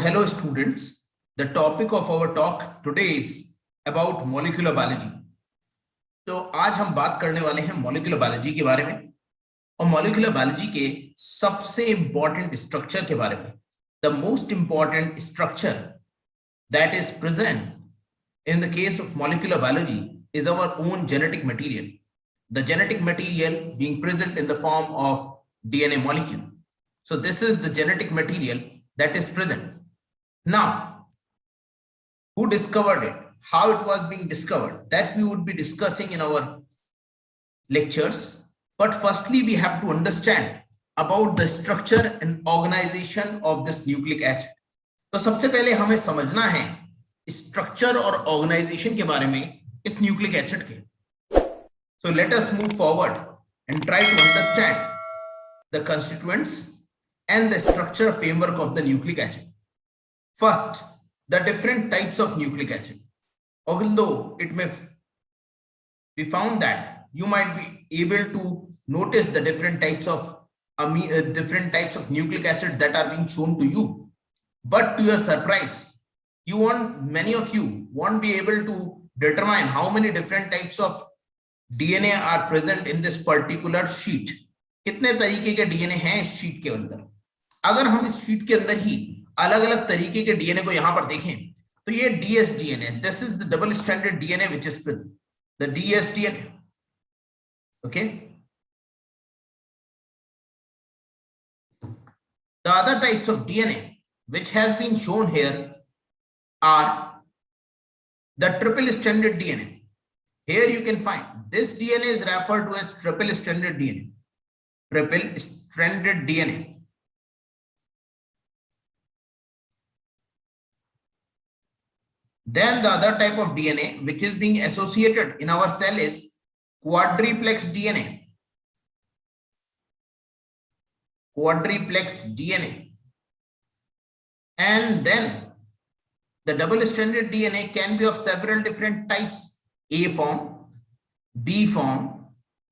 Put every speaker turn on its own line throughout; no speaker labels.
hello students, the topic of our talk today is about molecular biology. तो आज हम बात करने वाले हैं मॉलिक्यूलर बायोलॉजी के बारे में और मॉलिक्यूलर बायोलॉजी के सबसे इंपॉर्टेंट स्ट्रक्चर के बारे में. The most important structure that is present in the case of molecular biology is our own genetic material. The genetic material being present in the form of DNA molecule. So this is the genetic material that is present. Now, who discovered it? How it was being discovered? That we would be discussing in our lectures. But firstly, we have to understand about the structure and organization of this nucleic acid. तो सबसे पहले हमें समझना है structure और organisation के बारे में इस न्यूक्लिक एसिड के. So let us move forward and try to understand the constituents and the structure framework of the nucleic acid. First, the different types of nucleic acid. Although it may be found that you might be able to notice the different types of nucleic acid that are being shown to you, but to your surprise, many of you won't be able to determine how many different types of DNA are present in this particular sheet. कितने तरीके के DNA हैं इस sheet के अंदर. अगर हम इस शीट के अंदर ही अलग अलग तरीके के डीएनए को यहां पर देखें तो ये dsDNA, this is the double stranded DNA which is present, the dsDNA. Okay, the other types of DNA which has been shown here are the triple stranded DNA. Here you can find this DNA is referred to as triple stranded DNA. Triple stranded DNA. Then the other type of DNA which is being associated in our cell is quadriplex DNA. Quadriplex DNA. And then the double stranded DNA can be of several different types: A form, B form,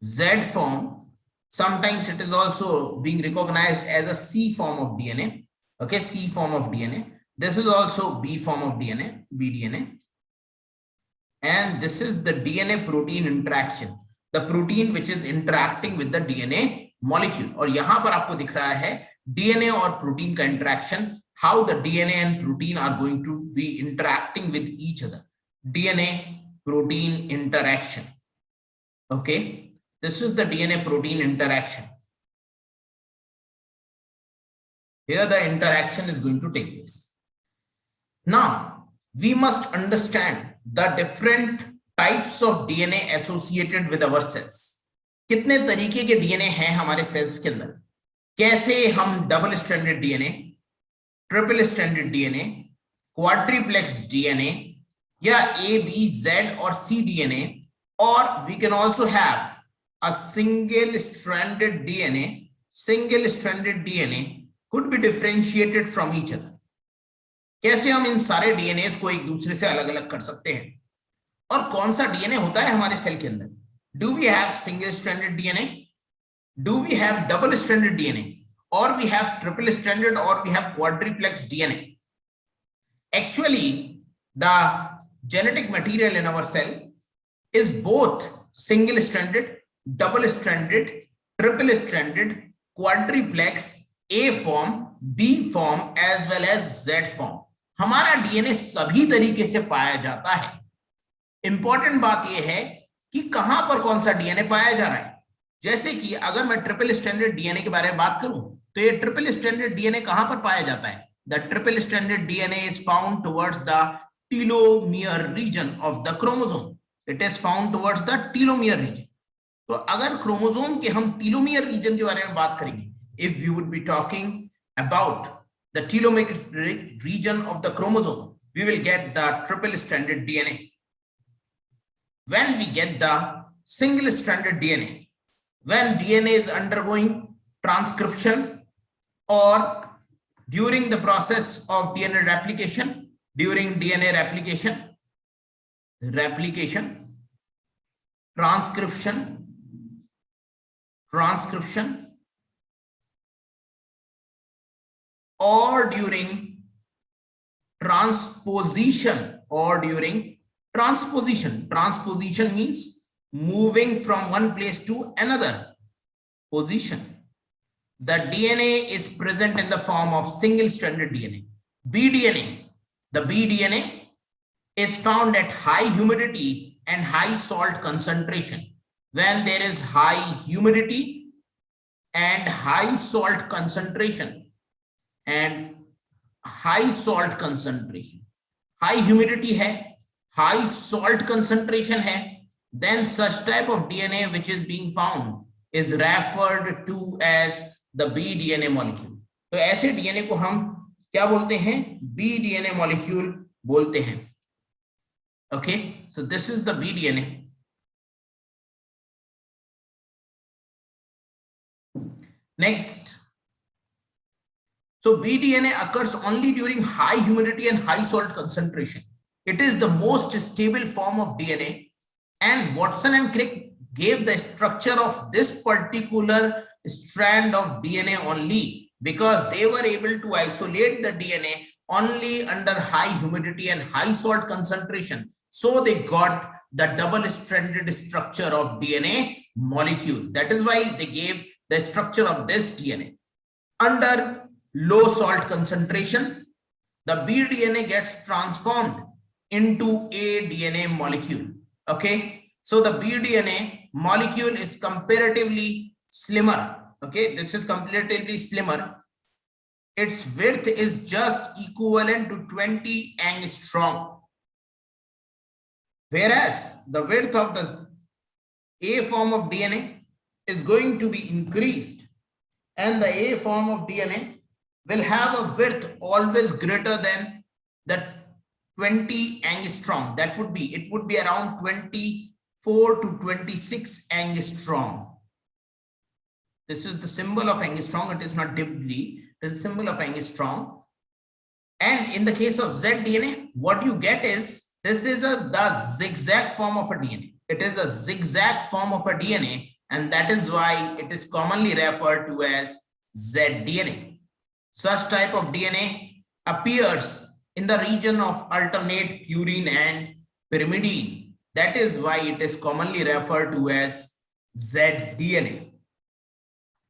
Z form. Sometimes it is also being recognized as a C form of DNA. Okay, C form of DNA. This is also B form of DNA, bDNA. And this is the DNA protein interaction, the protein which is interacting with the DNA molecule. और यहां पर आपको दिख रहा है DNA और protein का interaction, how the DNA and protein are going to be interacting with each other. DNA protein interaction. Okay, this is the DNA protein interaction. Here the interaction is going to take place. Now we must understand the different types of DNA associated with our cells. कितने तरीके के DNA हैं हमारे sales के अंदर, कैसे हम double stranded DNA, triple stranded DNA, क्वाड्रिप्लेक्स DNA या A, B, Z और C DNA, or we can also have a single stranded DNA. Single stranded DNA could be differentiated from each other. कैसे हम इन सारे DNA को एक दूसरे से अलग अलग कर सकते हैं और कौन सा डीएनए होता है हमारे सेल के अंदर. Do we have single stranded DNA, do we have double stranded DNA, और वी हैव ट्रिपल स्ट्रैंडेड, और we have quadruplex DNA. Actually the genetic material in our cell is both single stranded, double stranded, triple stranded, quadriplex, A form, B form as well as Z form. हमारा DNA सभी तरीके से पाया जाता है. Important बात यह है कि कहां पर कौन सा डीएनए पाया जा रहा है. जैसे कि अगर मैं ट्रिपल स्ट्रैंडेड डीएनए के बारे में बात करूं तो ये ट्रिपल स्ट्रैंडेड डीएनए कहां पर पाया जाता है. The triple stranded DNA is found towards the telomere region of the chromosome. It is found towards the telomere region. तो अगर क्रोमोसोम के हम टीलोमियर रीजन के बारे में बात करेंगे, if we would be talking about the telomeric region of the chromosome, we will get the triple stranded DNA. When we get the single stranded DNA, when DNA is undergoing transcription or during the process of DNA replication, during DNA replication, transcription, or during transposition or during transposition. Transposition means moving from one place to another position. The DNA is present in the form of single-stranded DNA. BDNA. The BDNA is found at high humidity and high salt concentration. When there is high humidity and high salt concentration, and high salt concentration, high humidity hai, high salt concentration hai, then such type of DNA which is being found is referred to as the BDNA molecule. तो ऐसे DNA को हम क्या बोलते हैं? BDNA molecule बोलते हैं. Okay, so this is the BDNA. Next, so BDNA occurs only during high humidity and high salt concentration. It is the most stable form of DNA, and Watson and Crick gave the structure of this particular strand of DNA only because they were able to isolate the DNA only under high humidity and high salt concentration. So they got the double-stranded structure of DNA molecule. That is why they gave the structure of this DNA. Under low salt concentration, the BDNA gets transformed into a DNA molecule. Okay, so the BDNA molecule is comparatively slimmer. Okay, this is comparatively slimmer. Its width is just equivalent to 20 angstrom. Whereas the width of the A form of DNA is going to be increased, and the A form of DNA will have a width always greater than the 20 angstrom. That would be, it would be around 24 to 26 angstrom. This is the symbol of angstrom. It is not dibly, it is the symbol of angstrom. And in the case of zDNA, what you get is, this is the zigzag form of a DNA. It is a zigzag form of a DNA, and that is why it is commonly referred to as zDNA. Such type of DNA appears in the region of alternate purine and pyrimidine. That is why it is commonly referred to as zDNA.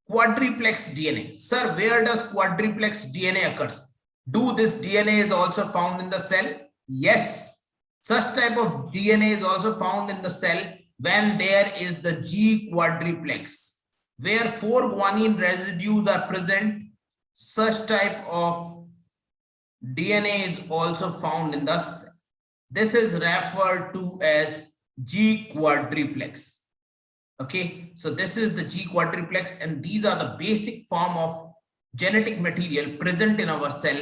Quadriplex DNA. Sir, where does quadriplex DNA occurs? Do this DNA is also found in the cell? Yes. Such type of DNA is also found in the cell when there is the G quadriplex, where 4 guanine residues are present. Such type of DNA is also found in the cell. This is referred to as G quadriplex. Okay, so this is the G quadriplex, and these are the basic form of genetic material present in our cell,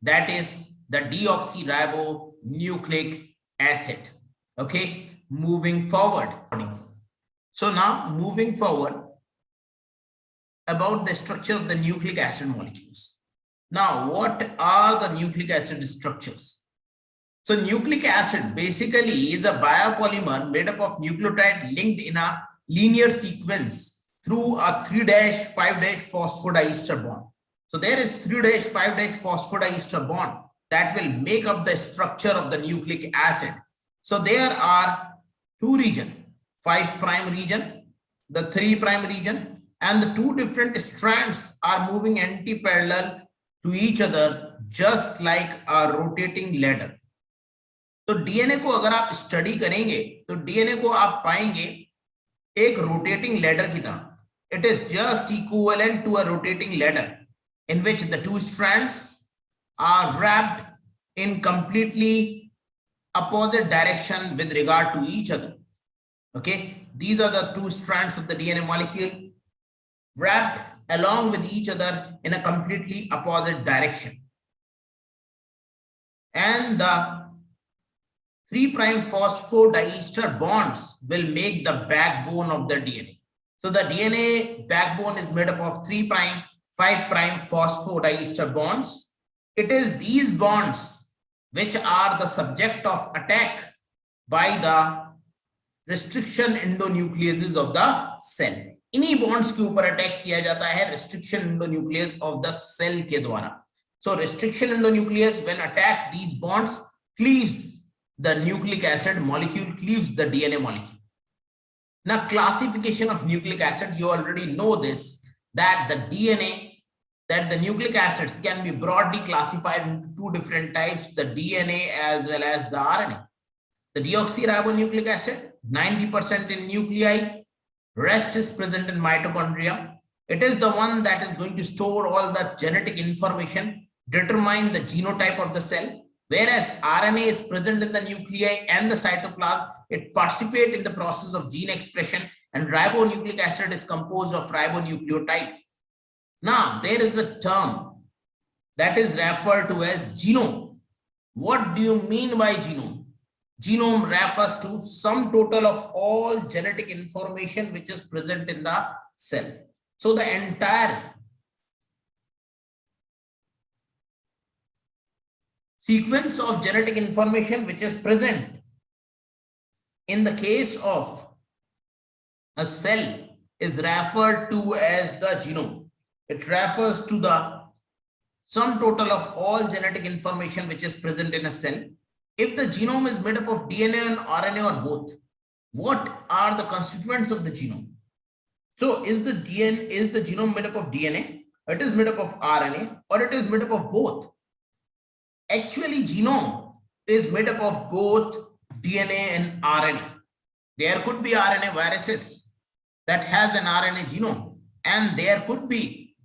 that is the deoxyribonucleic acid. Okay, moving forward. So now moving forward about the structure of the nucleic acid molecules. Now, what are the nucleic acid structures? So nucleic acid basically is a biopolymer made up of nucleotide linked in a linear sequence through a 3-5' phosphodiester bond. So there is 3-5' phosphodiester bond that will make up the structure of the nucleic acid. So there are two regions, 5' region, the 3' region, and the two different strands are moving anti-parallel to each other, just like a rotating ladder. तो DNA को अगर आप study करेंगे तो DNA को आप पाएंगे एक रोटेटिंग लैडर की तरह. It is just equivalent to a rotating ladder in which the two strands are wrapped in completely opposite direction with regard to each other. Okay, these are the two strands of the DNA molecule wrapped along with each other in a completely opposite direction. And the 3' phosphodiester bonds will make the backbone of the DNA. So the DNA backbone is made up of 3', 5' phosphodiester bonds. It is these bonds which are the subject of attack by the restriction endonucleases of the cell. इन्हीं bonds के ऊपर attack किया जाता है restriction endonuclease of the cell के द्वारा. So restriction endonuclease, when attack these bonds, cleaves the nucleic acid molecule, cleaves the DNA molecule. Now, classification of nucleic acid, you already know this, that the DNA, that the nucleic acids can be broadly classified into two different types, the DNA as well as the RNA. The deoxyribonucleic acid, 90% in nuclei, rest is present in mitochondria. It is the one that is going to store all the genetic information, determine the genotype of the cell, whereas RNA is present in the nuclei and the cytoplasm. It participates in the process of gene expression, and ribonucleic acid is composed of ribonucleotide. Now, there is a term that is referred to as genome. What do you mean by genome? Genome refers to sum total of all genetic information which is present in the cell. So the entire sequence of genetic information which is present in the case of a cell is referred to as the genome. It refers to the sum total of all genetic information which is present in a cell. If the genome is made up of DNA and RNA or both, what are the constituents of the genome? So is the genome made up of DNA, it is made up of RNA, or it is made up of both? Actually, genome is made up of both DNA and RNA. There could be RNA viruses that has an RNA genome, and there could be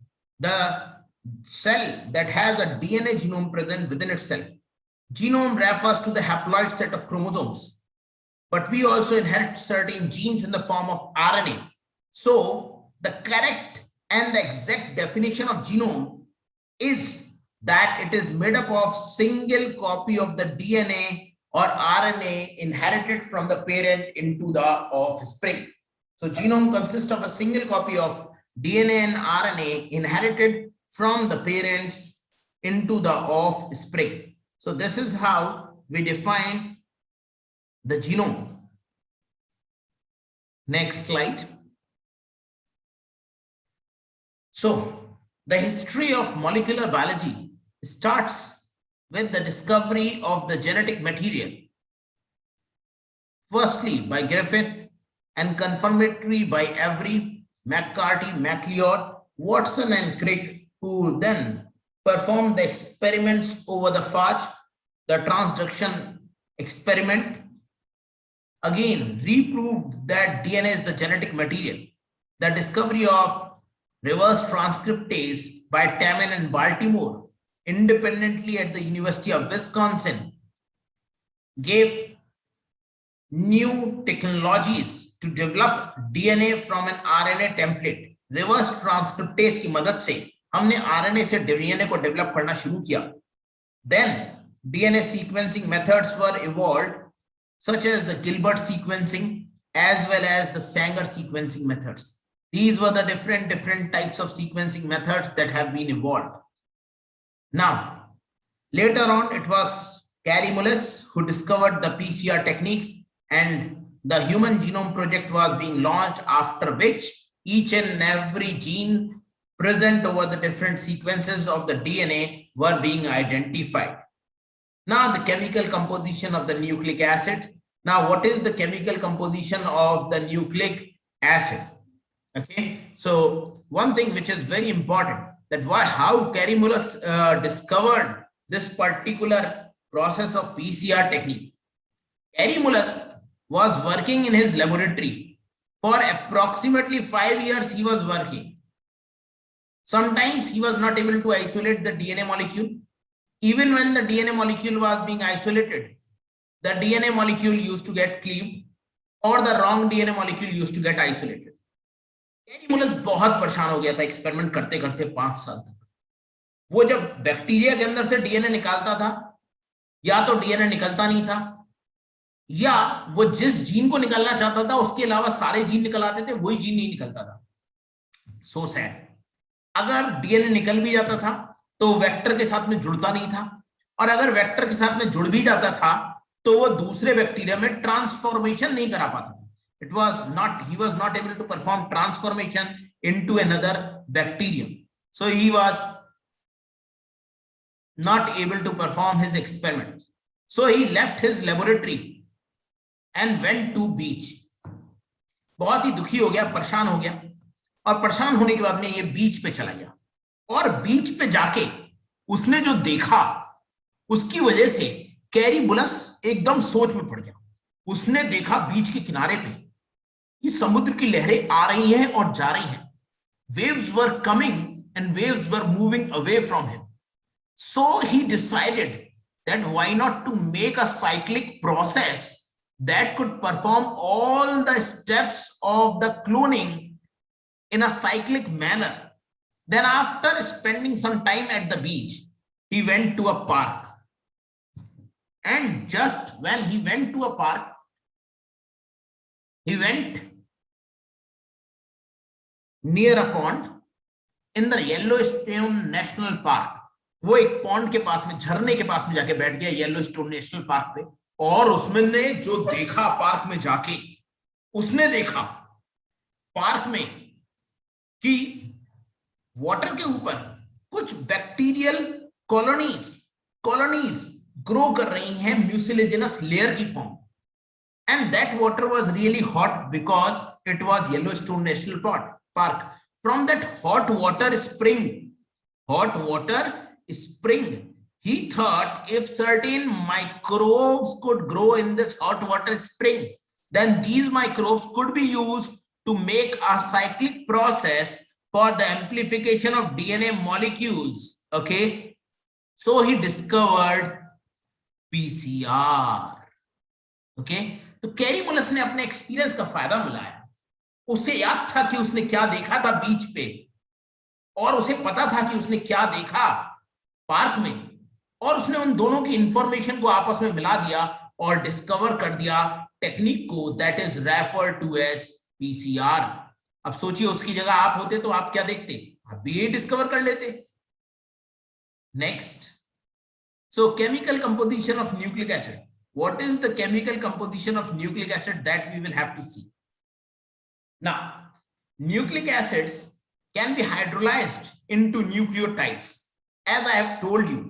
the cell that has a DNA genome present within itself. Genome refers to the haploid set of chromosomes, but we also inherit certain genes in the form of RNA. So the correct and the exact definition of genome is that it is made up of single copy of the DNA or RNA inherited from the parent into the offspring. So genome consists of a single copy of DNA and RNA inherited from the parents into the offspring. So this is how we define the genome. Next slide. So the history of molecular biology starts with the discovery of the genetic material. Firstly by Griffith and confirmatory by Avery, McCarty, MacLeod, Watson and Crick, who then performed the experiments over the phage, the transduction experiment, again reproved that DNA is the genetic material. The discovery of reverse transcriptase by Taman and Baltimore independently at the University of Wisconsin gave new technologies to develop DNA from an RNA template. Reverse transcriptase की मदद से हमने RNA से DNA को develop करना शुरू किया. Then DNA sequencing methods were evolved, such as the Gilbert sequencing as well as the Sanger sequencing methods. These were the different types of sequencing methods that have been evolved. Now, later on, it was Kary Mullis who discovered the PCR techniques, and the Human Genome Project was being launched, after which each and every gene present over the different sequences of the DNA were being identified. Now, the chemical composition of the nucleic acid. Now, what is the chemical composition of the nucleic acid? Okay, so one thing which is very important, that how Kary Mullis discovered this particular process of PCR technique. Kary Mullis was working in his laboratory for approximately 5 years. He was working. Sometimes he was not able to isolate the DNA molecule. Even when the DNA molecule was being isolated, the DNA molecule used to get cleaved, or the wrong DNA molecule used to get isolated. Kary Mullis बहुत परेशान हो गया था experiment करते करते 5 साल तक. वो जब बैक्टीरिया के अंदर से डीएनए निकालता था, या तो डीएनए निकलता नहीं था, या वो जिस जीन को निकालना चाहता था उसके अलावा सारे जीन निकल आते थे, वही जीन नहीं निकलता था. So sad. अगर डीएनए निकल भी जाता था तो वेक्टर के साथ में जुड़ता नहीं था, और अगर वेक्टर के साथ में जुड़ भी जाता था तो वो दूसरे बैक्टीरिया में ट्रांसफॉर्मेशन नहीं करा पाता था. He was not able to perform transformation into another bacterium. So he was not able to perform his experiments. So he left his laboratory and went to beach. बहुत ही दुखी हो गया, परेशान हो गया, और परेशान होने के बाद में ये बीच पे चला गया, और बीच पे जाके उसने जो देखा उसकी वजह से कैरी बुलस एकदम सोच में पड़ गया। उसने देखा बीच के किनारे पे कि समुद्र की लहरें आ रही हैं और जा रही हैं। Waves were coming and waves were moving away from him. So he decided that why not to make a cyclic process that could perform all the steps of the cloning in a cyclic manner. Then after spending some time at the beach, he went to a park. And just when he went to a park, he went near a pond in the Yellowstone National Park. वो एक pond के पास में, झरने के पास में जाके बैठ गया येलोस्टोन नेशनल पार्क पे, और उसने जो देखा पार्क में जाके, उसने देखा पार्क में कि वाटर के ऊपर कुछ बैक्टीरियल कॉलोनीज ग्रो कर रही हैं म्यूसिलेजिनस लेयर की form, and that water was really hot because it was Yellowstone national park. From that hot water spring, he thought if certain microbes could grow in this hot water spring, then these microbes could be used to make a cyclic process for the amplification of DNA molecules. Okay, so he discovered PCR. Okay, तो carry bullous ने अपने experience का फायदा मिलाया. उसे याद था कि उसने क्या देखा था बीच पे, और उसे पता था कि उसने क्या देखा पार्क में, और उसने उन दोनों की इंफॉर्मेशन को आपस में मिला दिया और डिस्कवर कर दिया टेक्निक को, that is refer to as PCR. अब सोचिए उसकी जगह आप होते तो आप क्या देखते? आप भी ये डिस्कवर कर लेते. Next, so chemical composition of nucleic acid. What is the chemical composition of nucleic acid that we will have to see. Now, nucleic acids can be hydrolyzed into nucleotides. As I have told you,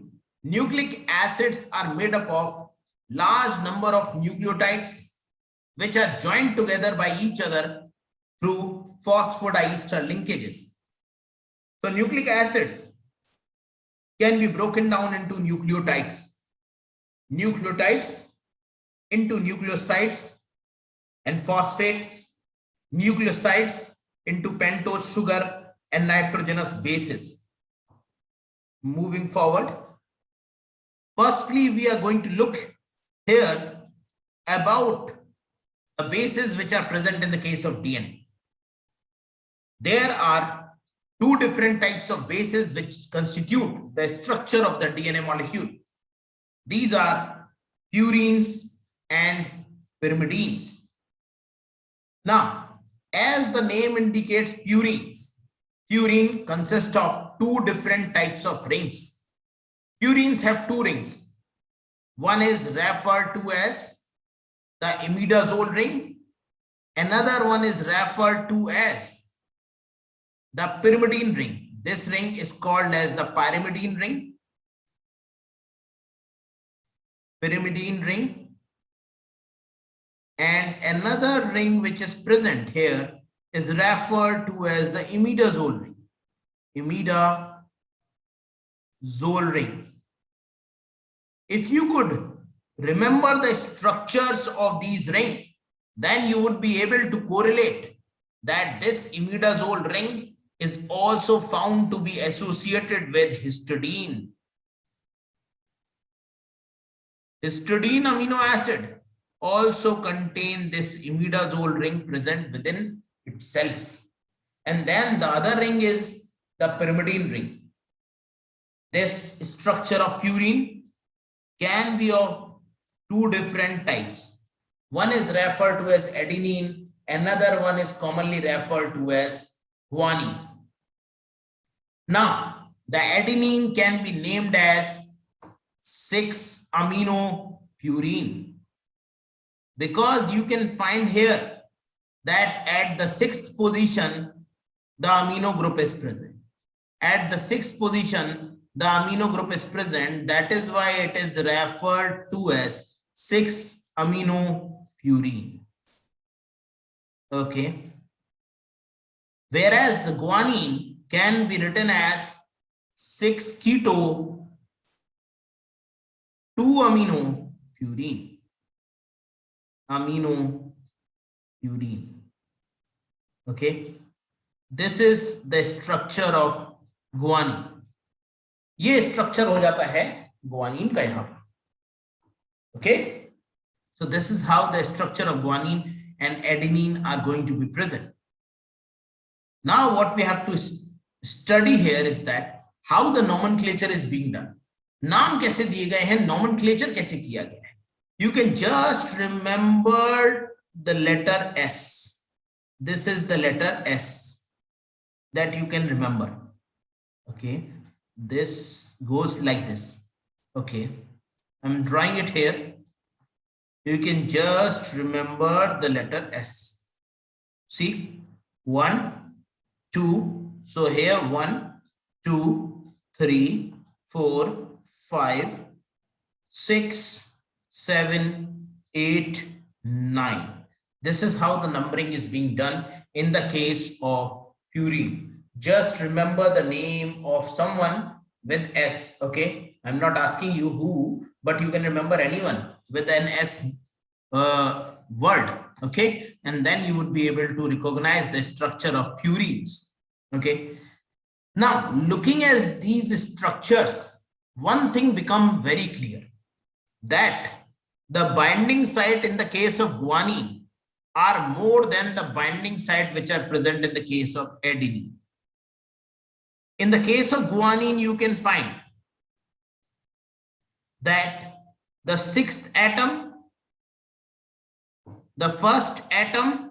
nucleic acids are made up of large number of nucleotides which are joined together by each other through phosphodiester linkages. So nucleic acids can be broken down into nucleotides into nucleosides and phosphates, nucleosides into pentose sugar and nitrogenous bases. Moving forward, firstly we are going to look here about the bases which are present in the case of DNA. There are two different types of bases which constitute the structure of the DNA molecule. These are purines and pyrimidines. Now, as the name indicates, purine consists of two different types of rings. Purines have two rings. One is referred to as the imidazole ring. Another one is referred to as the pyrimidine ring. This ring is called as the pyrimidine ring. And another ring which is present here is referred to as the imidazole ring. If you could remember the structures of these rings, then you would be able to correlate that this imidazole ring is also found to be associated with histidine. Histidine amino acid also contain this imidazole ring present within itself. And then the other ring is the pyrimidine ring. This structure of purine can be of two different types. One is referred to as adenine, another one is commonly referred to as guanine. Now, the adenine can be named as 6-aminopurine. Because you can find here that at the 6th position, the amino group is present. At the 6th position, the amino group is present. That is why it is referred to as 6-aminopurine. Okay. Whereas the guanine can be written as 6-keto 2-aminopurine. Aminopurine. Okay. This is the structure of guanine. ये structure हो जाता है guanine का यहां पर. Okay. So this is how the structure of guanine and adenine are going to be present. Now what we have to study here is that how the nomenclature is being done. नाम कैसे दिए गए हैं, nomenclature कैसे किया गया है. You can just remember the letter S. This is the letter S that you can remember. Okay, this goes like this. Okay, I'm drawing it here. You can just remember the letter S. See, 1, 2. So here 1, 2, 3, 4, 5, 6, 7, 8, 9. This is how the numbering is being done in the case of purine. Just remember the name of someone with S. Okay, I'm not asking you who, but you can remember anyone with an S word. Okay, and then you would be able to recognize the structure of purines. Okay, now looking at these structures, one thing becomes very clear, that the binding site in the case of guanine are more than the binding site which are present in the case of adenine. In the case of guanine, you can find that the 6th atom, the 1st atom,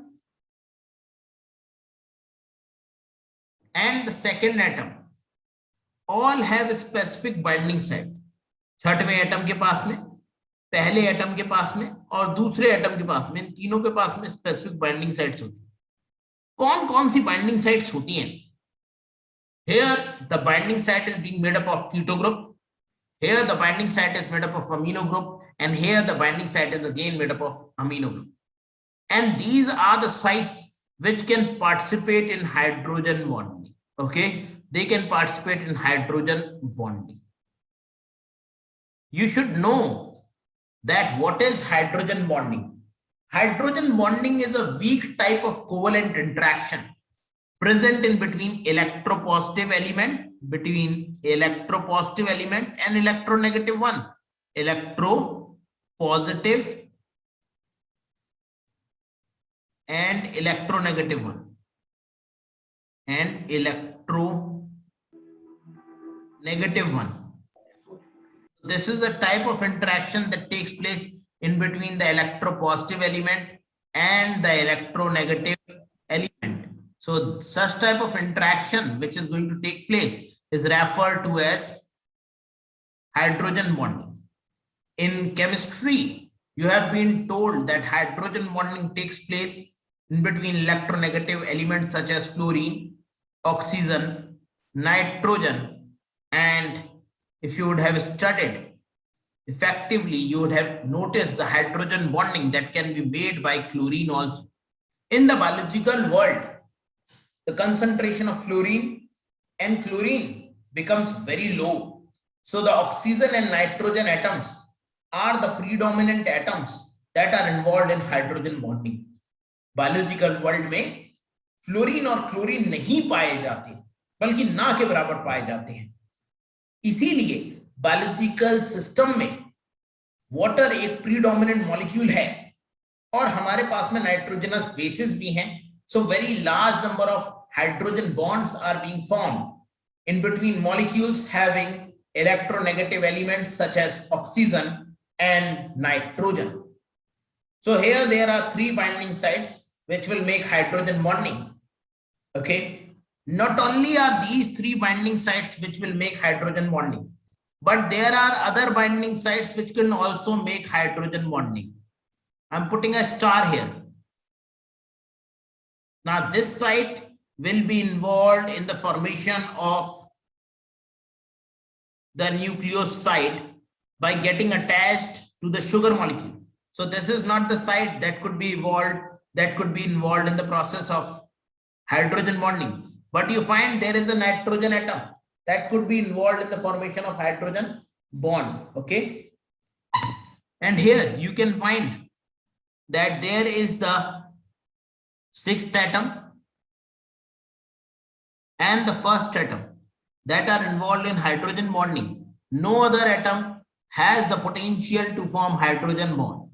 and the 2nd atom all have a specific binding site. 6वें atom के पास में, पहले atom के पास में और दूसरे एटम के पास में, इन तीनों के पास में स्पेसिफिक बाइंडिंग साइट्स होती हैं. कौन कौन सी बाइंडिंग साइट्स होती हैं? Here the binding site is being made up of keto group. Here the binding site is made up of amino group, and here the binding site is again made up of amino group. And these are the sites which can participate in hydrogen bonding. Okay, they can participate in hydrogen bonding. You should know that what is hydrogen bonding. Hydrogen bonding is a weak type of covalent interaction present in between electropositive element, and electronegative one. Electropositive and electronegative one, and electronegative one. This is the type of interaction that takes place in between the electropositive element and the electronegative element. So such type of interaction which is going to take place is referred to as hydrogen bonding. In chemistry, you have been told that hydrogen bonding takes place in between electronegative elements such as fluorine, oxygen, nitrogen, and if you would have studied effectively, you would have noticed the hydrogen bonding that can be made by chlorine also. In the biological world, the concentration of fluorine and chlorine becomes very low. So the oxygen and nitrogen atoms are the predominant atoms that are involved in hydrogen bonding. Biological world में fluorine और chlorine नहीं पाए जाते, बल्कि ना के बराबर पाए जाते हैं. इसीलिए बायोलॉजिकल सिस्टम में वाटर एक प्रीडोमिनेंट मॉलिक्यूल है और हमारे पास में नाइट्रोजनस बेसिस भी हैं. So very large number of hydrogen bonds are being formed in between molecules having electronegative elements such as oxygen and nitrogen. So here there are 3 binding sites which will make hydrogen bonding. Okay. Not only are these 3 binding sites which will make hydrogen bonding, but there are other binding sites which can also make hydrogen bonding. I'm putting a star here. Now this site will be involved in the formation of the nucleoside by getting attached to the sugar molecule. So this is not the site that could be involved in the process of hydrogen bonding, but you find there is a nitrogen atom that could be involved in the formation of hydrogen bond. Okay, and here you can find that there is the sixth atom and the first atom that are involved in hydrogen bonding. No other atom has the potential to form hydrogen bond.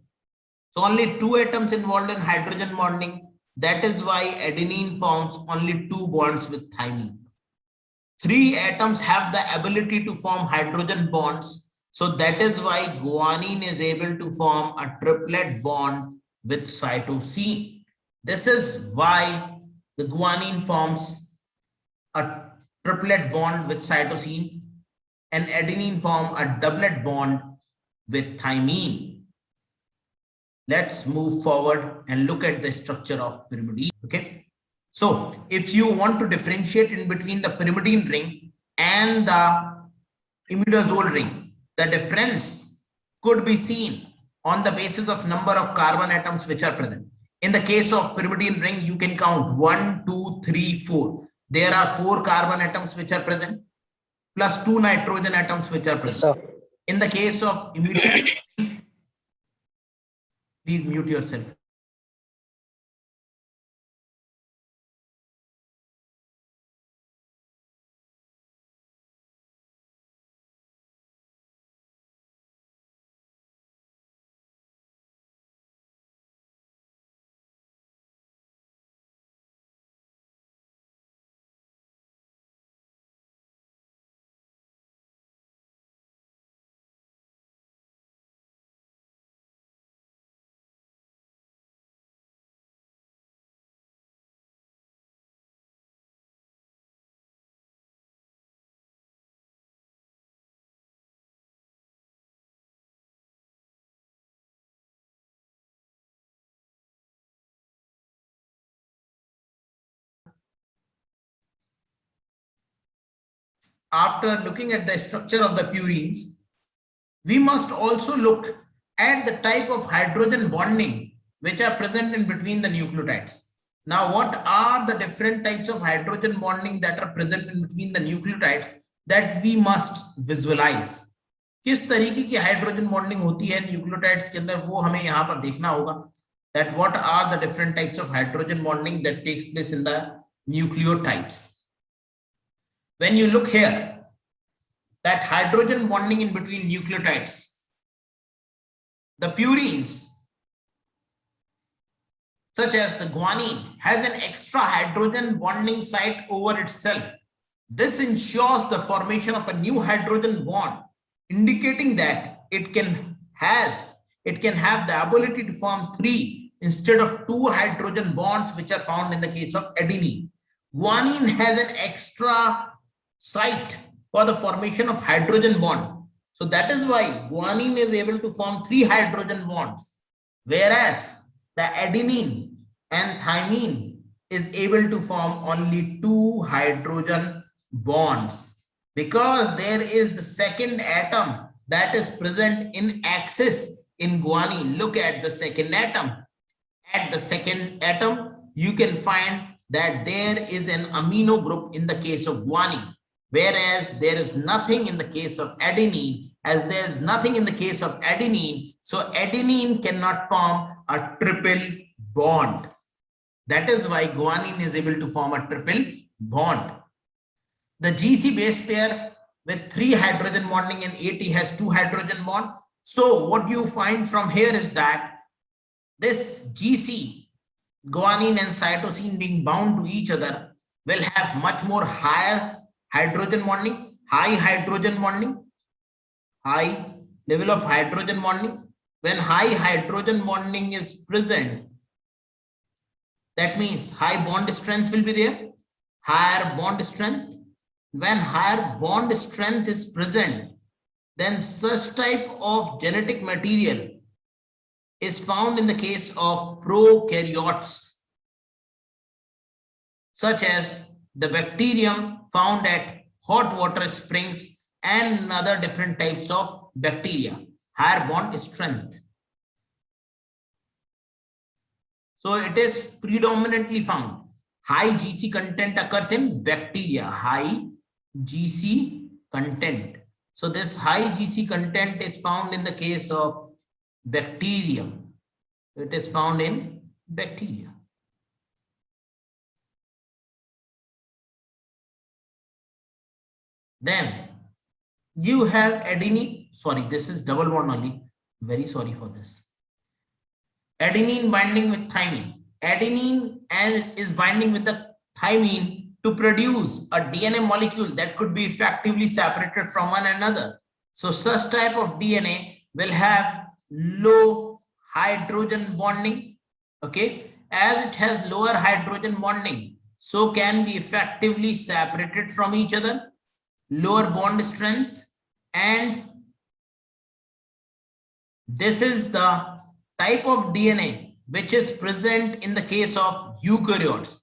So only two atoms involved in hydrogen bonding. That is why adenine forms only two bonds with thymine. Three atoms have the ability to form hydrogen bonds. So that is why guanine is able to form a triplet bond with cytosine. This is why the guanine forms a triplet bond with cytosine and adenine form a doublet bond with thymine. Let's move forward and look at the structure of pyrimidine. Okay. So if you want to differentiate in between the pyrimidine ring and the imidazole ring, the difference could be seen on the basis of number of carbon atoms which are present. In the case of pyrimidine ring, you can count 1, 2, 3, 4. There are 4 carbon atoms which are present, plus 2 nitrogen atoms which are present. Yes, in the case of imidazole, please mute yourself. After looking at the structure of the purines, we must also look at the type of hydrogen bonding which are present in between the nucleotides. Now, what are the different types of hydrogen bonding that are present in between the nucleotides that we must visualize? किस तरीके की hydrogen bonding होती है nucleotides के अंदर, वो हमें यहाँ पर देखना होगा. That what are the different types of hydrogen bonding that takes place in the nucleotides. When you look here, that hydrogen bonding in between nucleotides, the purines such as the guanine has an extra hydrogen bonding site over itself. This ensures the formation of a new hydrogen bond, indicating that it can have the ability to form 3 instead of 2 hydrogen bonds which are found in the case of adenine. Guanine has an extra site for the formation of hydrogen bond. So that is why guanine is able to form 3 hydrogen bonds, whereas the adenine and thymine is able to form only 2 hydrogen bonds, because there is the second atom that is present in axis in guanine. Look at the second atom. At the second atom, you can find that there is an amino group in the case of guanine, whereas there is nothing in the case of adenine. As there is nothing in the case of adenine, so adenine cannot form a triple bond. That is why guanine is able to form a triple bond. The GC base pair with 3 hydrogen bonding and AT has 2 hydrogen bond. So what you find from here is that this GC, guanine and cytosine being bound to each other, will have much more higher hydrogen bonding, high hydrogen bonding, high level of hydrogen bonding. When high hydrogen bonding is present, that means high bond strength will be there, higher bond strength. When higher bond strength is present, then such type of genetic material is found in the case of prokaryotes, such as the bacterium found at hot water springs and other different types of bacteria. Higher bond strength. So it is predominantly found. High GC content occurs in bacteria. High GC content. So this high GC content is found in the case of bacterium. It is found in bacteria. Then you have adenine. Sorry, this is double bond only. Very sorry for this. Adenine binding with thymine. Adenine is binding with the thymine to produce a DNA molecule that could be effectively separated from one another. So such type of DNA will have low hydrogen bonding. Okay, as it has lower hydrogen bonding, so can be effectively separated from each other, lower bond strength, and this is the type of DNA which is present in the case of eukaryotes.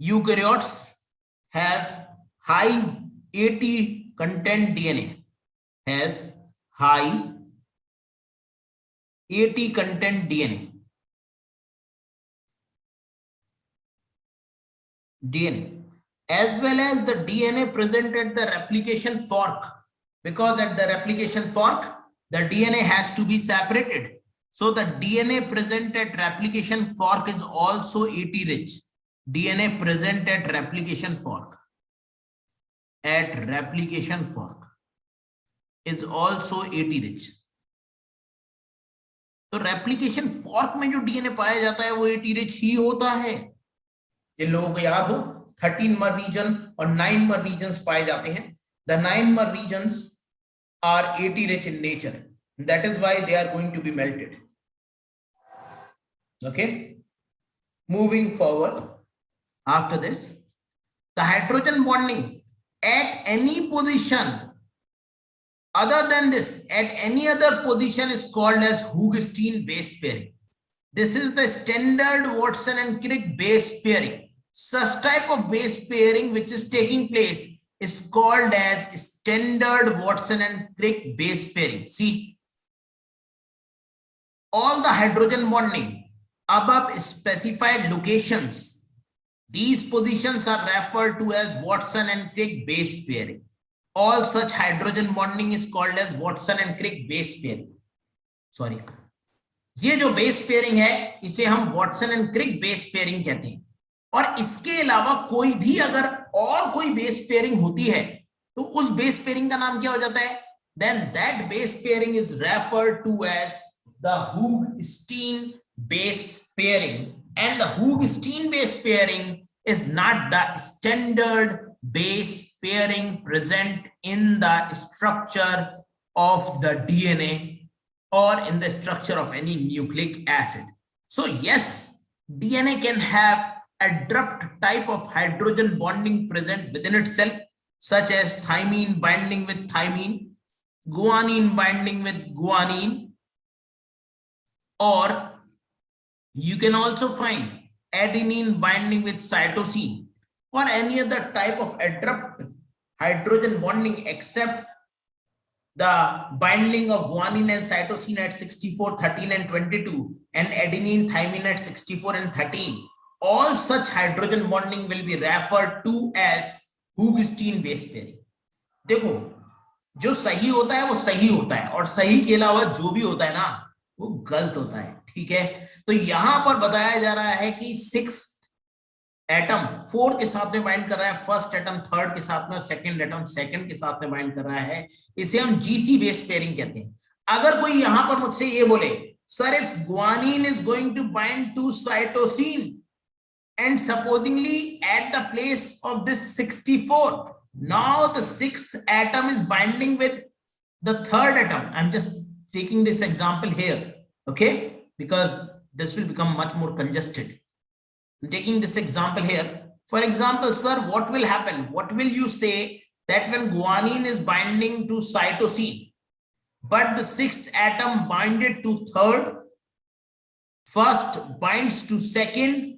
Eukaryotes have high AT content DNA, has high AT content DNA. As well as the DNA present at the replication fork, because at the replication fork the DNA has to be separated. So the DNA present at replication fork is also AT rich. DNA present at replication fork is also AT rich. तो replication fork में जो DNA पाया जाता है वो AT rich ही होता है. ये लोगों को याद हो 13 mer region और 9 mer regions पाए जाते हैं. The 9 mer regions are AT rich in nature. That is why they are going to be melted. Okay. Moving forward, after this, the hydrogen bonding at any position other than this, at any other position is called as Hoogsteen base pairing. This is the standard Watson and Crick base pairing. Such type of base pairing which is taking place is called as standard Watson and Crick base pairing. See, all the hydrogen bonding above specified locations, these positions are referred to as Watson and Crick base pairing. All such hydrogen bonding is called as Watson and Crick base pairing. Sorry, ये जो base pairing है इसे हम Watson and Crick base pairing कहते हैं. और इसके अलावा कोई भी अगर और कोई base pairing होती है तो उस base pairing का नाम क्या हो जाता है? Then that base pairing is referred to as the Hoogsteen base pairing. And the Hoogsteen base pairing is not the standard base pairing present in the structure of the DNA or in the structure of any nucleic acid. So yes, DNA can have abrupt type of hydrogen bonding present within itself, such as thymine binding with thymine, guanine binding with guanine, or you can also find adenine binding with cytosine, or any other type of abrupt hydrogen bonding except the binding of guanine and cytosine at 64, 13 and 22 and adenine thymine at 64 and 13. All such hydrogen bonding will be referred to as Hoogsteen base pairing. देखो जो सही होता है वो सही होता है और सही के अलावा जो भी होता है ना वो गलत होता है. ठीक है, तो यहां पर बताया जा रहा है कि 6 एटम 4 के साथ में बाइंड कर रहा है, फर्स्ट एटम 3rd के साथ में, सेकंड एटम 2nd के साथ में बाइंड कर रहा है. इसे हम जीसी बेस पेयरिंग कहते हैं. अगर कोई यहां पर मुझसे ये बोले sir if guanine is going to bind to cytosine and supposingly at the place of this 64, now the 6th atom is binding with the 3rd atom. I'm just taking this example here, okay, because this will become much more congested. I'm taking this example here. For example, sir, what will happen? What will you say that when guanine is binding to cytosine, but the 6th atom binded to 3rd, first binds to 2nd,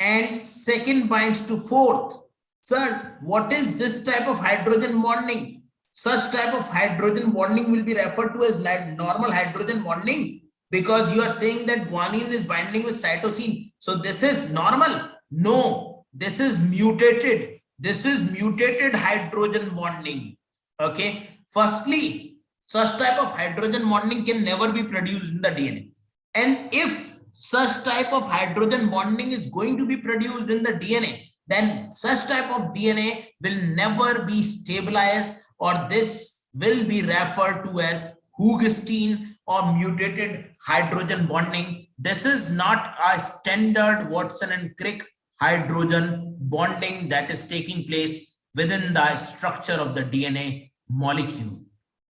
and 2nd binds to 4th. Sir, what is this type of hydrogen bonding? Such type of hydrogen bonding will be referred to as normal hydrogen bonding, because you are saying that guanine is binding with cytosine. So this is normal? No, this is mutated. This is mutated hydrogen bonding. Okay. Firstly, such type of hydrogen bonding can never be produced in the DNA. And if such type of hydrogen bonding is going to be produced in the DNA, then such type of DNA will never be stabilized, or this will be referred to as Hoogsteen or mutated hydrogen bonding. This is not a standard Watson and Crick hydrogen bonding that is taking place within the structure of the DNA molecule.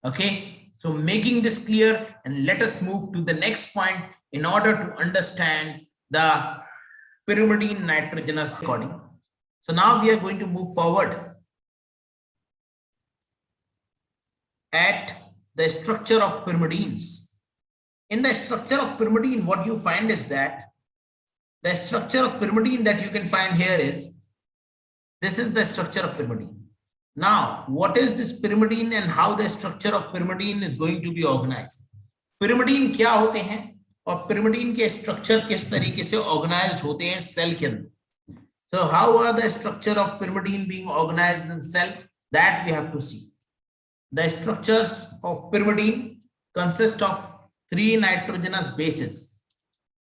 Okay, so making this clear, and let us move to the next point in order to understand the pyrimidine nitrogenous recording. So now we are going to move forward at the structure of pyrimidines. In the structure of pyrimidine, what you find is that the structure of pyrimidine that you can find here is, this is the structure of pyrimidine. Now, what is this pyrimidine and how the structure of pyrimidine is going to be organized? pyrimidine क्या होते हैं और pyrimidine के structure किस तरीके से organized होते हैं cell के अंदर? So how are the structure of pyrimidine being organized in cell? That we have to see. The structures of pyrimidine consist of 3 nitrogenous bases: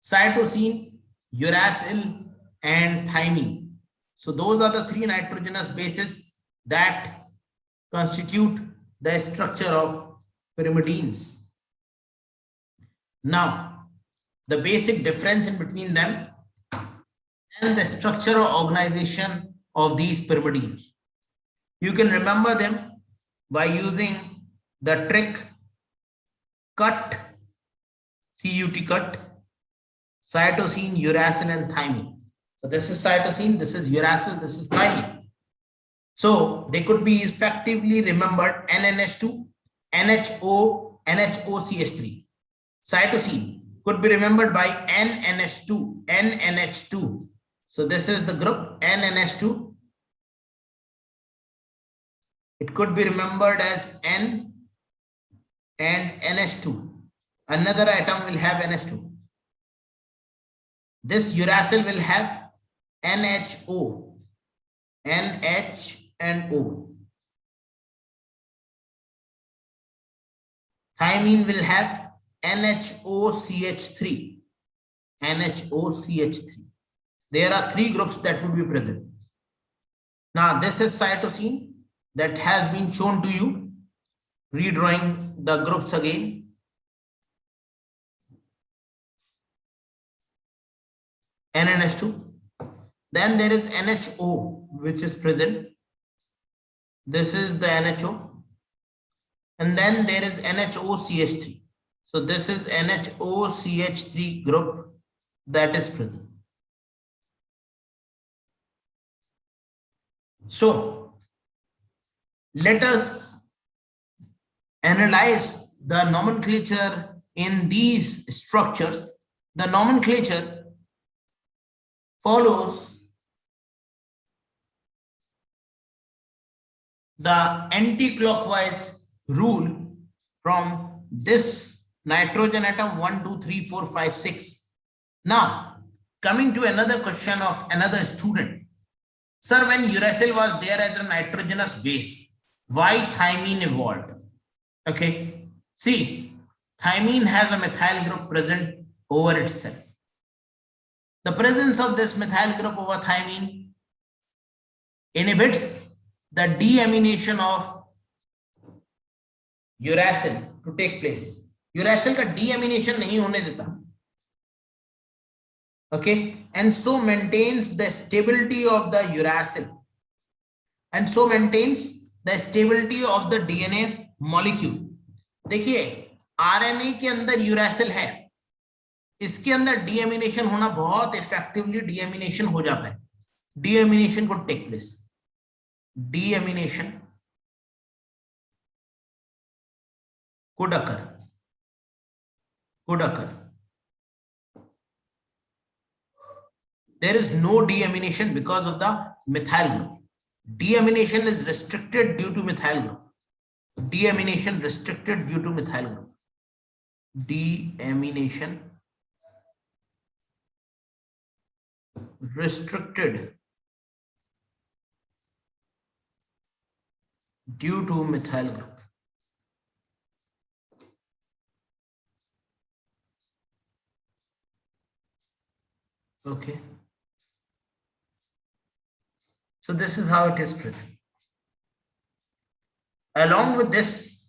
cytosine, uracil, and thymine. So those are the 3 nitrogenous bases that constitute the structure of pyrimidines. Now, the basic difference in between them and the structure or organization of these pyrimidines. You can remember them by using the trick CUT, C-U-T, CUT, cytosine, uracil, and thymine. So this is cytosine, this is uracil, this is thymine. So they could be effectively remembered NNH2, NHO, NHOCH3. Cytosine could be remembered by NNH2, NNH2. So this is the group NNH2. It could be remembered as N and NH2. Another atom will have NH2. This uracil will have NHO, NH and O. Thymine will have NHOCH3, NHOCH3. There are 3 groups that will be present. Now this is cytosine that has been shown to you. Redrawing the groups again. NNH2. Then there is NHO, which is present. This is the NHO. And then there is NHOCH3. So this is NHOCH3 group that is present. So let us analyze the nomenclature in these structures. The nomenclature follows the anti-clockwise rule from this nitrogen atom 1, 2, 3, 4, 5, 6. Now, coming to another question of another student. Sir, when uracil was there as a nitrogenous base, why thymine evolved? Okay, see, thymine has a methyl group present over itself. The presence of this methyl group over thymine inhibits the deamination of uracil to take place. Uracil का deamination नहीं होने देता. Okay, and so maintains the stability of the uracil, and so maintains the stability of the DNA molecule. देखिए, RNA के अंदर uracil है, इसके अंदर deamination होना बहुत effectively deamination हो जाता है. Deamination could take place. Deamination could occur. There is no deamination because of the methyl group. Deamination is restricted due to methyl group. Deamination restricted due to methyl group. Deamination restricted due to methyl group. Okay. So this is how it is written. Along with this,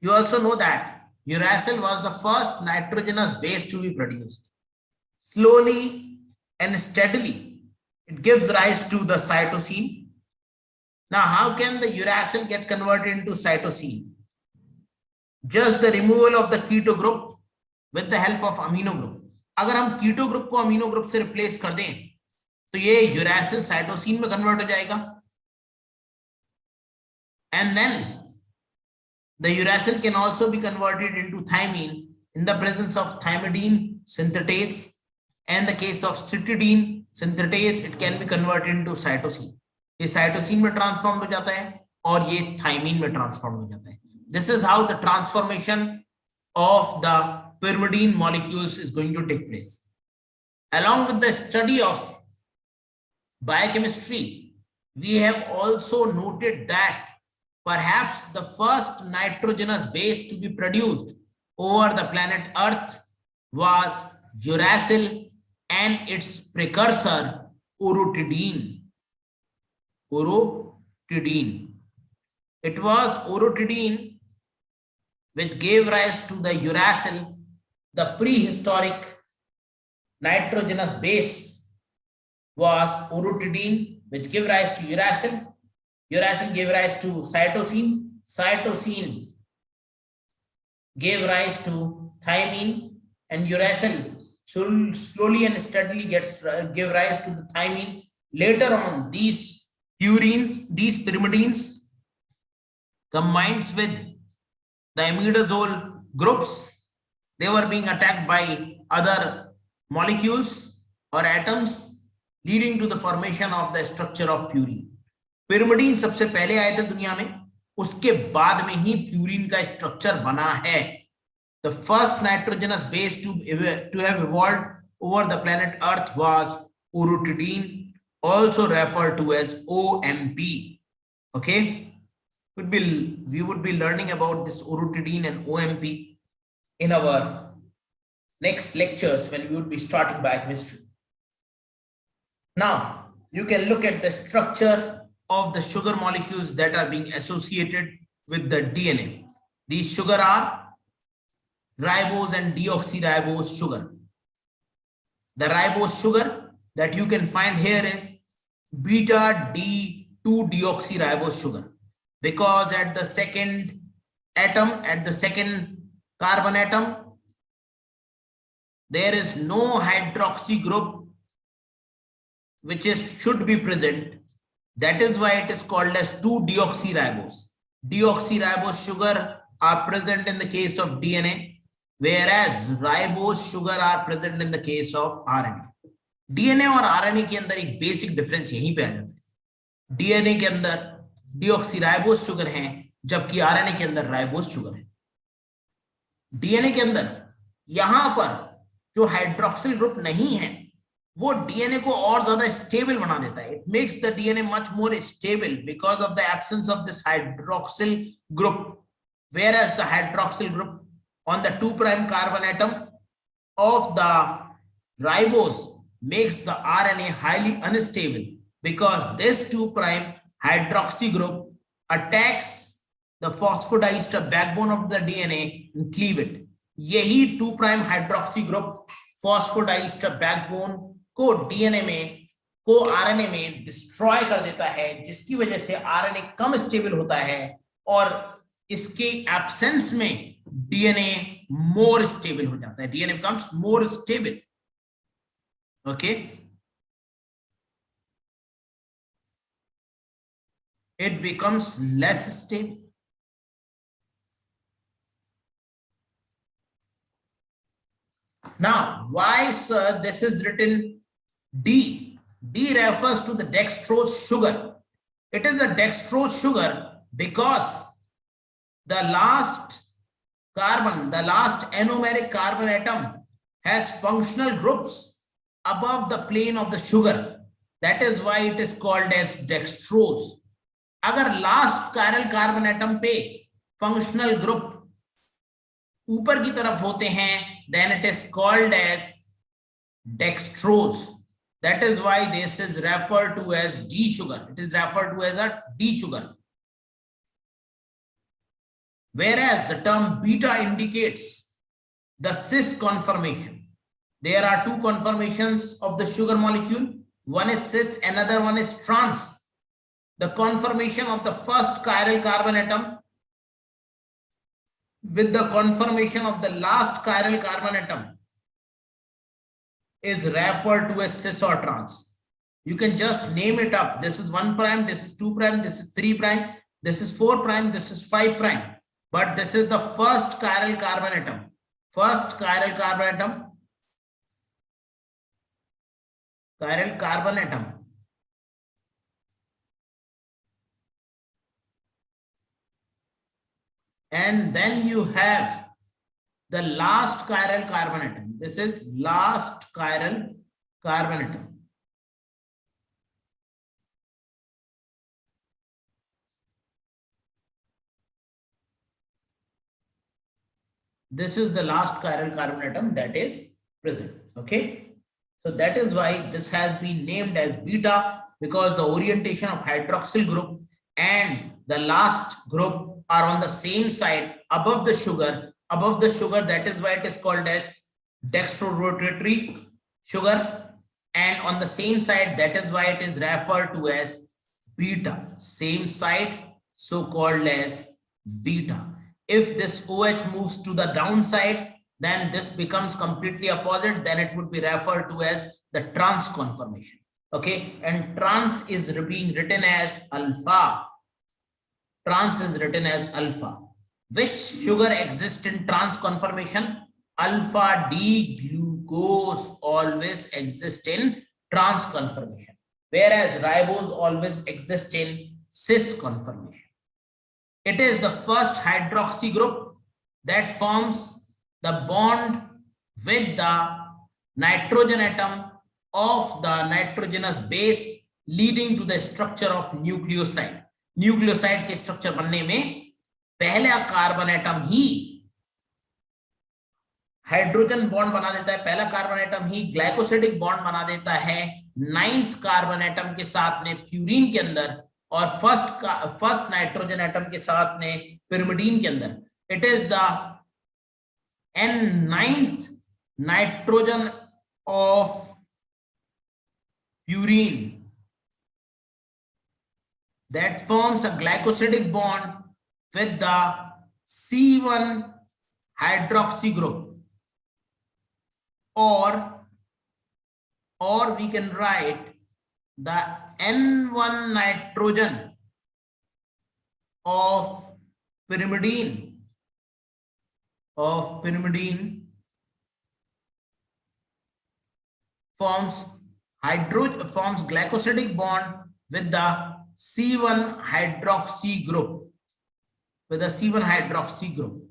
you also know that uracil was the first nitrogenous base to be produced. Slowly and steadily, it gives rise to the cytosine. Now, how can the uracil get converted into cytosine? Just the removal of the keto group with the help of amino group. अगर हम keto group को amino group से replace कर दें तो ये uracil cytosine में convert हो जाएगा. And then the uracil can also be converted into thymine in the presence of thymidine synthetase. And in the case of cytidine synthetase, it can be converted into cytosine. ये cytosine में transformed हो जाता है और ये thymine में transformed हो जाता है. This is how the transformation of the pyrimidine molecules is going to take place. Along with the study of biochemistry, we have also noted that perhaps the first nitrogenous base to be produced over the planet Earth was uracil and its precursor orotidine. Orotidine. It was orotidine which gave rise to the uracil. The prehistoric nitrogenous base was orotidine, which gave rise to uracil. Uracil gave rise to cytosine. Cytosine gave rise to thymine, and uracil slowly and steadily gave rise to the thymine. Later on, these pyrimidines combines with the imidazole groups. They were being attacked by other molecules or atoms, leading to the formation of the structure of purine. pyrimidine सबसे पहले आए थे दुनिया में, उसके बाद में ही purine का स्ट्रक्चर बना है. The first nitrogenous base to have evolved over the planet Earth was orotidine, also referred to as OMP. Okay, we would be learning about this orotidine and OMP in our next lectures when we would be starting biochemistry. Now, you can look at the structure of the sugar molecules that are being associated with the DNA. These sugar are ribose and deoxyribose sugar. The ribose sugar that you can find here is beta D2-deoxyribose sugar, because at the second atom, at the second carbon atom, there is no hydroxy group which should be present. That is why it is called as 2-deoxyribose. Deoxyribose sugar are present in the case of DNA, whereas ribose sugar are present in the case of RNA. DNA और RNA के अंदर एक basic difference यहीं पे आ जाता है. DNA के अंदर deoxyribose शुगर है, जबकि RNA के अंदर राइबोस शुगर है. DNA के अंदर यहां पर जो हाइड्रोक्सिल ग्रुप नहीं है, वो डीएनए को और ज्यादा स्टेबल बना देता है. It makes the DNA much more stable because of the absence of this hydroxyl group, whereas the hydroxyl group on the 2' carbon atom of the ribose makes the RNA highly unstable, because this 2' hydroxy group attacks the phosphodiester backbone of the DNA and cleave it. यही 2' hydroxy group phosphodiester backbone को DNA में को RNA में destroy कर देता है, जिसकी वजह से आरएनए कम स्टेबल होता है और इसके एब्सेंस में डीएनए मोर स्टेबल हो जाता है. DNA becomes more stable. Okay, it becomes less stable. Now, why, sir, this is written D? D refers to the dextrose sugar. It is a dextrose sugar because the last carbon, the last anomeric carbon atom has functional groups above the plane of the sugar. That is why it is called as dextrose. अगर last chiral carbon atom पे functional group ऊपर की तरफ होते हैं, then it is called as dextrose. That is why this is referred to as D sugar. It is referred to as a D sugar. Whereas the term beta indicates the cis conformation. There are two conformations of the sugar molecule. One is cis, another one is trans. The conformation of the first chiral carbon atom with the conformation of the last chiral carbon atom is referred to as cis or trans. You can just name it up. This is 1 prime, this is 2 prime, this is 3 prime, this is 4 prime, this is 5 prime. But this is the first chiral carbon atom. First chiral carbon atom. Chiral carbon atom. And then you have the last chiral carbon atom. This is last chiral carbon atom. This is the last chiral carbon atom that is present. Okay. So that is why this has been named as beta, because the orientation of hydroxyl group and the last group are on the same side above the sugar. Above the sugar, that is why it is called as dextrorotatory sugar, and on the same side, that is why it is referred to as beta. Same side, so called as beta. If this OH moves to the downside, then this becomes completely opposite, then it would be referred to as the trans conformation. Okay, and trans is being written as alpha. Trans is written as alpha. Which sugar exists in trans conformation? Alpha D glucose always exists in trans conformation, whereas ribose always exists in cis conformation. It is the first hydroxy group that forms the bond with the nitrogen atom of the nitrogenous base, leading to the structure of nucleoside. Nucleoside के structure बनने में पहला carbon atom ही hydrogen bond बना देता है, पहला carbon atom ही glycosidic bond बना देता है 9th कार्बन एटम के साथ में प्यूरिन के अंदर, और फर्स्ट नाइट्रोजन एटम के साथ में पिरिमिडीन के अंदर. It is the N9th nitrogen of purine that forms a glycosidic bond with the C1 hydroxy group, or we can write the N1 nitrogen of pyrimidine forms glycosidic bond with the C1 hydroxy group,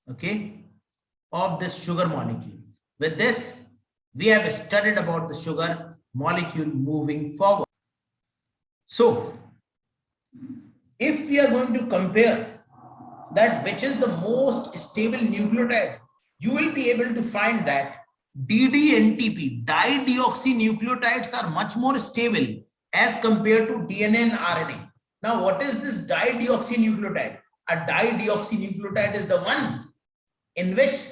okay, of this sugar molecule. With this, we have studied about the sugar molecule moving forward. So, if we are going to compare that which is the most stable nucleotide, you will be able to find that DDNTP, dideoxynucleotides, are much more stable as compared to DNA and RNA. Now, what is this dideoxynucleotide? A dideoxynucleotide is the one in which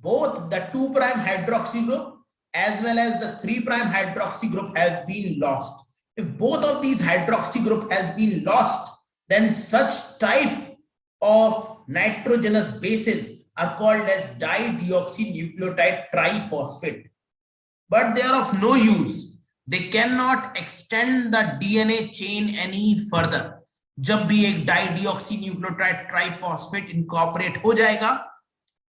both the 2' hydroxy group as well as the 3' hydroxy group have been lost. If both of these hydroxy group has been lost, then such type of nitrogenous bases are called as dideoxynucleotide triphosphate. But they are of no use. They cannot extend the DNA chain any further. जब भी एक dideoxynucleotide triphosphate incorporate हो जाएगा,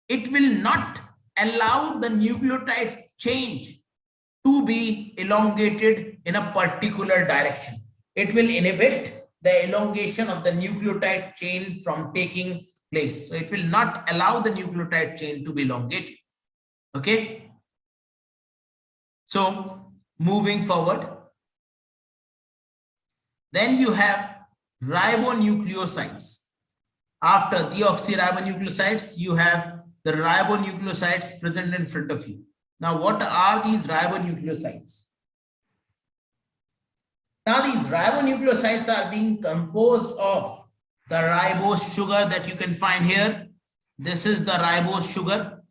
it will not allow the nucleotide change to be elongated in a particular direction. It will inhibit the elongation of the nucleotide chain from taking place. So it will not allow the nucleotide chain to be elongated. Okay. So moving forward, then you have ribonucleosides. After deoxyribonucleosides, you have the ribonucleosides present in front of you. Now, what are these ribonucleosides? Now, these ribonucleosides are being composed of the ribose sugar that you can find here. This is the ribose sugar.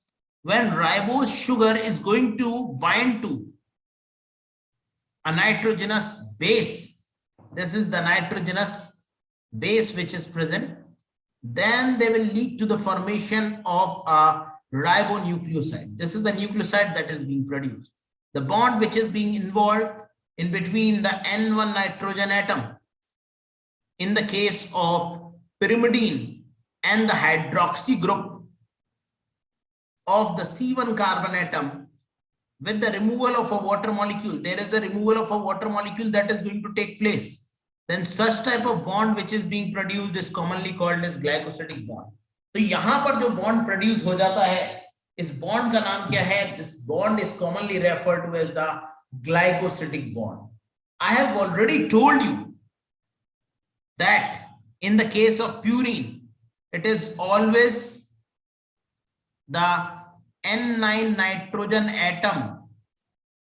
When ribose sugar is going to bind to a nitrogenous base, this is the nitrogenous base which is present, then they will lead to the formation of a ribonucleoside. This is the nucleoside that is being produced. The bond which is being involved in between the N1 nitrogen atom in the case of pyrimidine and the hydroxy group of the C1 carbon atom, with the removal of a water molecule, there is a removal of a water molecule that is going to take place. Then such type of bond which is being produced is commonly called as glycosidic bond. तो यहाँ पर जो bond produce हो जाता है, इस bond का नाम क्या है? This bond is commonly referred to as the glycosidic bond. I have already told you that in the case of purine, it is always the N9 nitrogen atom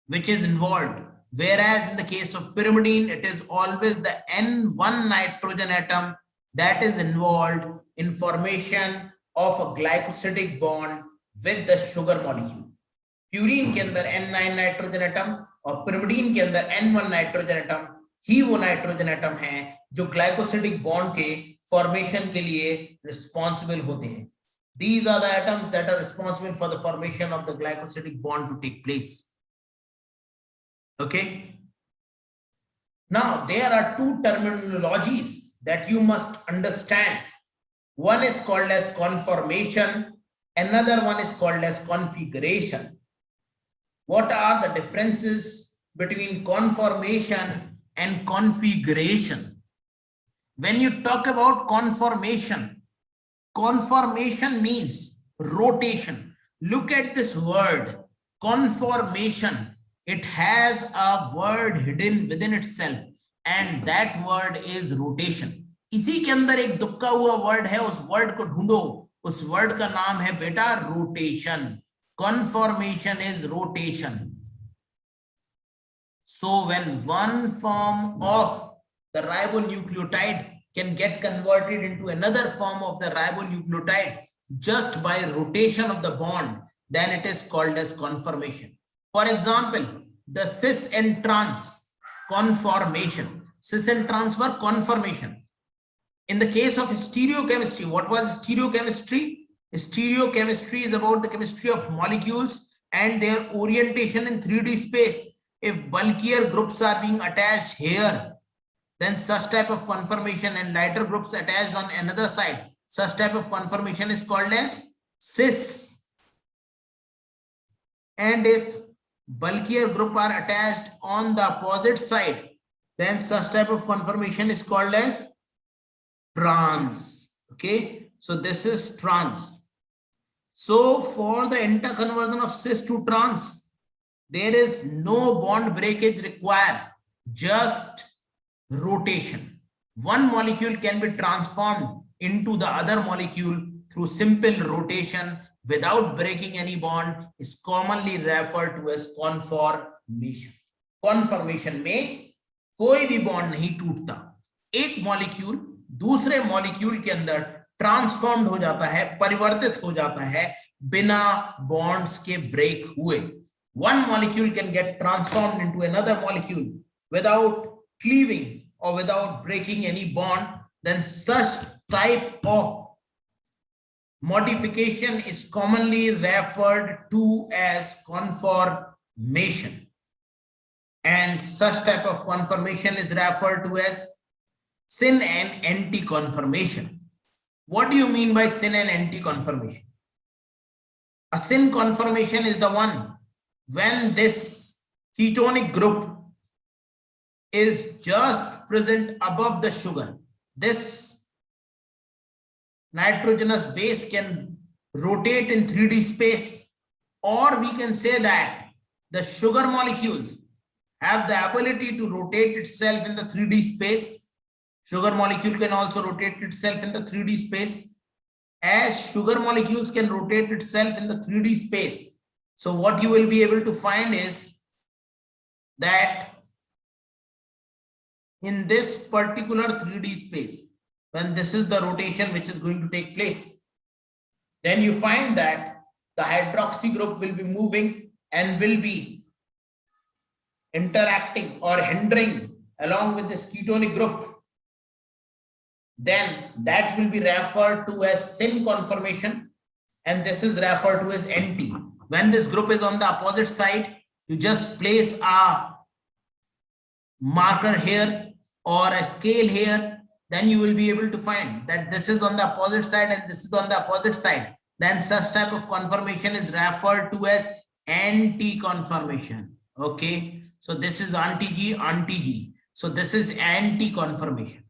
which is involved, whereas in the case of pyrimidine, it is always the N1 nitrogen atom that is involved in formation of a glycosidic bond with the sugar molecule. Purine के अंदर N9 nitrogen atom और pyrimidine के अंदर N1 nitrogen atom ही वो nitrogen atom है जो glycosidic bond के formation के लिए responsible होते हैं. These are the atoms that are responsible for the formation of the glycosidic bond to take place. Okay. Now, there are two terminologies that you must understand. One is called as conformation, another one is called as configuration. What are the differences between conformation and configuration? When you talk about conformation, conformation means rotation. Look at this word, conformation. It has a word hidden within itself, and that word is rotation. इसी के अंदर एक दुक्का हुआ word है, उस word को ढूंढो, उस वर्ड का नाम है बेटा rotation. Conformation is rotation. So when one form of the ribonucleotide can get converted into another form of the ribonucleotide just by rotation of the bond, then it is called as conformation. For example, the cis and trans conformation. Cis and trans were conformation. In the case of stereochemistry, what was stereochemistry? Stereochemistry is about the chemistry of molecules and their orientation in 3D space. If bulkier groups are being attached here, then such type of conformation, and lighter groups attached on another side, such type of conformation is called as cis. And if bulkier group are attached on the opposite side, then such type of conformation is called as trans. Okay, so this is trans. So for the interconversion of cis to trans, there is no bond breakage required, just rotation. One molecule can be transformed into the other molecule through simple rotation without breaking any bond, is commonly referred to as conformation. Conformation में कोई भी bond नहीं टूटता, एक molecule दूसरे molecule के अंदर transformed हो जाता है, परिवर्तित हो जाता है बिना बॉन्ड्स के ब्रेक हुए. One molecule can get transformed into another molecule without cleaving or without breaking any bond, then such type of modification is commonly referred to as conformation. And such type of conformation is referred to as syn and anti-conformation. What do you mean by syn and anti-conformation? A syn conformation is the one when this ketonic group is just present above the sugar. This nitrogenous base can rotate in 3D space, or we can say that the sugar molecules have the ability to rotate itself in the 3D space. Sugar molecule can also rotate itself in the 3D space. As sugar molecules can rotate itself in the 3D space, so what you will be able to find is that in this particular 3D space, when this is the rotation which is going to take place, then you find that the hydroxy group will be moving and will be interacting or hindering along with this ketonic group. Then that will be referred to as syn conformation, and this is referred to as NT. When this group is on the opposite side, you just place a marker here or a scale here, then you will be able to find that this is on the opposite side and this is on the opposite side. Then such type of conformation is referred to as anti-conformation. Okay, so this is anti-G, anti-G. So this is anti-conformation.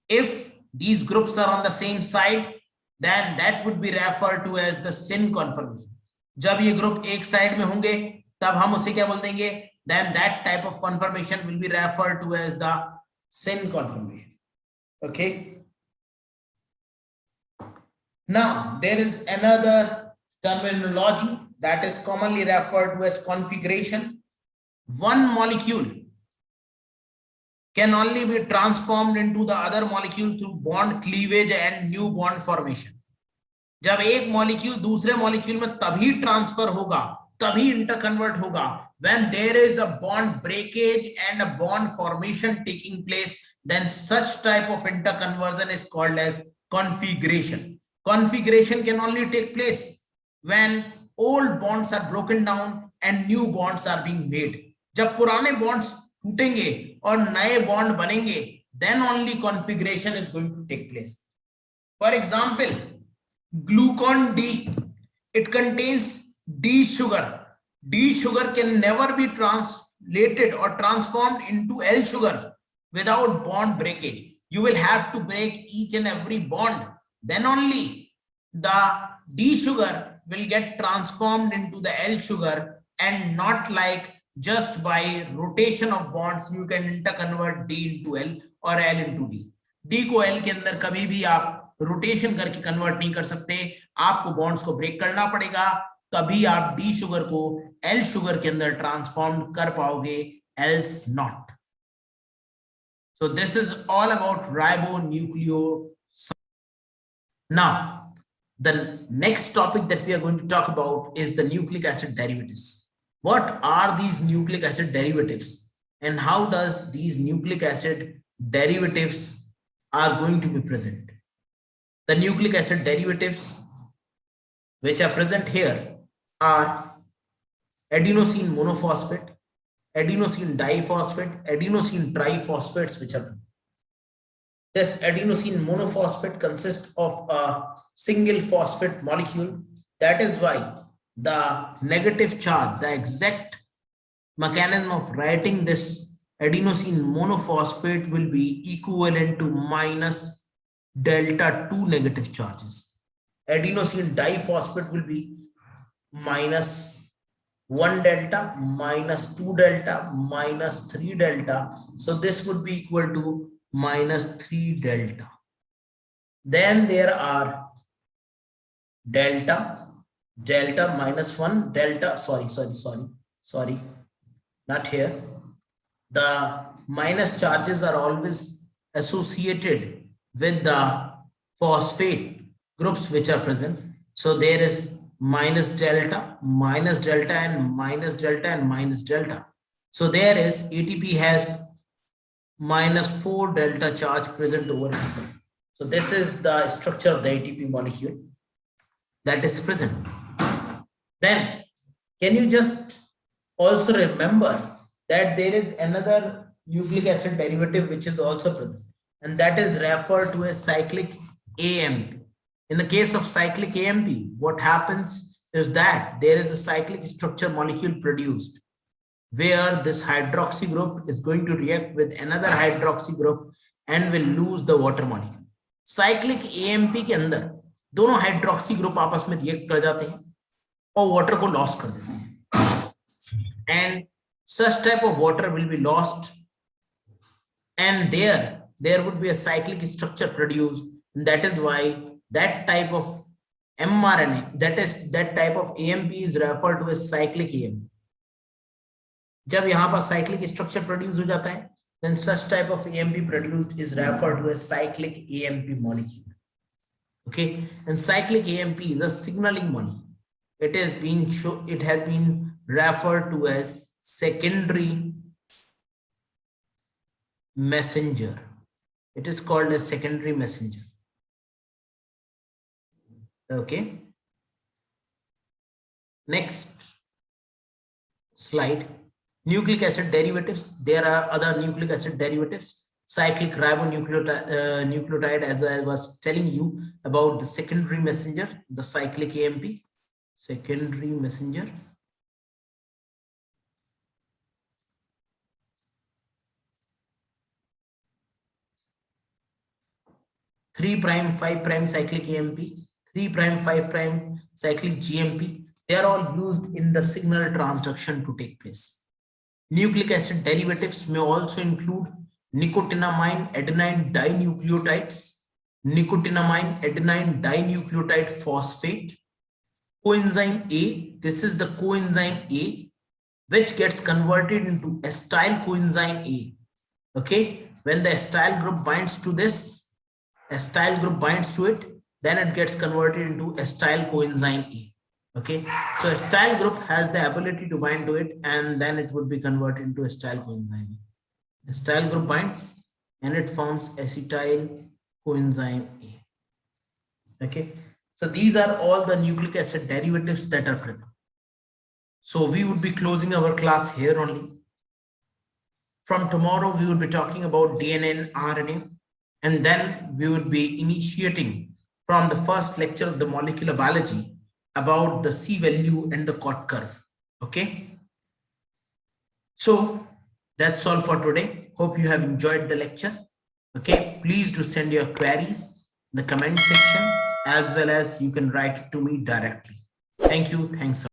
If these groups are on the same side, then that would be referred to as the syn conformation. जब ये group एक side में होंगे तब हम उसे क्या बोल देंगे? Then that type of conformation will be referred to as the syn conformation. Okay. Now there is another terminology that is commonly referred to as configuration. One molecule can only be transformed into the other molecule through bond cleavage and new bond formation. जब एक molecule दूसरे molecule में तभी transfer होगा, तभी interconvert होगा, when there is a bond breakage and a bond formation taking place, then such type of interconversion is called as configuration. Configuration can only take place when old bonds are broken down and new bonds are being made. जब पुराने bonds टूटेंगे और नए bond बनेंगे, then only configuration is going to take place. For example, glucon D, it contains D sugar. D sugar can never be translated or transformed into L sugar without bond breakage. You will have to break each and every bond. Then only the D sugar will get transformed into the L sugar, and not like just by rotation of bonds you can interconvert D into L or L into D. D को L के अंदर कभी भी आप rotation करके convert नहीं कर सकते, आपको बॉन्ड्स को ब्रेक करना पड़ेगा, तभी आप डी शुगर को एल शुगर के अंदर ट्रांसफॉर्म कर पाओगे, else not. So this is all about ribonucleoside. Now the next topic that we are going to talk about is the nucleic acid derivatives. What are these nucleic acid derivatives and how does these nucleic acid derivatives are going to be present? The nucleic acid derivatives which are present here are adenosine monophosphate, adenosine diphosphate, adenosine triphosphates which are present. This adenosine monophosphate consists of a single phosphate molecule. That is why the negative charge, the exact mechanism of writing this adenosine monophosphate will be equivalent to minus delta 2 negative charges. Adenosine diphosphate will be minus 1 delta, minus 2 delta, minus 3 delta. So this would be equal to minus 3 delta. Then there are delta minus 1 delta, sorry, not here. The minus charges are always associated with the phosphate groups which are present. So there is minus delta and minus delta and minus delta. So there is ATP has minus 4 delta charge present over here. So this is the structure of the ATP molecule that is present. Then can you just also remember that there is another nucleic acid derivative which is also present, and that is referred to as cyclic AMP. In the case of cyclic AMP, what happens is that there is a cyclic structure molecule produced where this hydroxy group is going to react with another hydroxy group and will lose the water molecule. Cyclic AMP के अंदर दोनों hydroxy group आपस में react कर जाते हैं और water को लॉस कर देते हैं, and such type of water will be lost, and there would be a cyclic structure produced. That is why that type of mRNA, that type of AMP is referred to as cyclic AMP. जब यहाँ पर cyclic structure produce हो जाता है, then such type of AMP produced is referred to as cyclic AMP molecule. Okay, and cyclic AMP is a signaling molecule. It has been referred to as secondary messenger. It is called a secondary messenger. Okay, next slide. Nucleic acid derivatives. There are other nucleic acid derivatives. Cyclic ribonucleotide, as I was telling you about the secondary messenger, the cyclic AMP, secondary messenger. Three prime, 5 prime cyclic AMP, 3 prime, 5 prime cyclic GMP. They are all used in the signal transduction to take place. Nucleic acid derivatives may also include nicotinamine adenine dinucleotides, nicotinamine adenine dinucleotide phosphate, coenzyme A. This is the coenzyme A, which gets converted into acyl coenzyme A. Okay, when the acyl group binds to this, acyl group binds to it, then it gets converted into acyl coenzyme A. Okay, so acyl group has the ability to bind to it, and then it would be converted into acyl coenzyme A. Acyl group binds and it forms acetyl coenzyme A. Okay, so these are all the nucleic acid derivatives that are present. So we would be closing our class here only. From tomorrow we will be talking about DNA and RNA, and then we will be initiating from the first lecture of the molecular biology about the C value and the COT curve. Okay, so that's all for today. Hope you have enjoyed the lecture. Okay, please do send your queries in the comment section, as well as you can write it to me directly. Thank you. Thanks.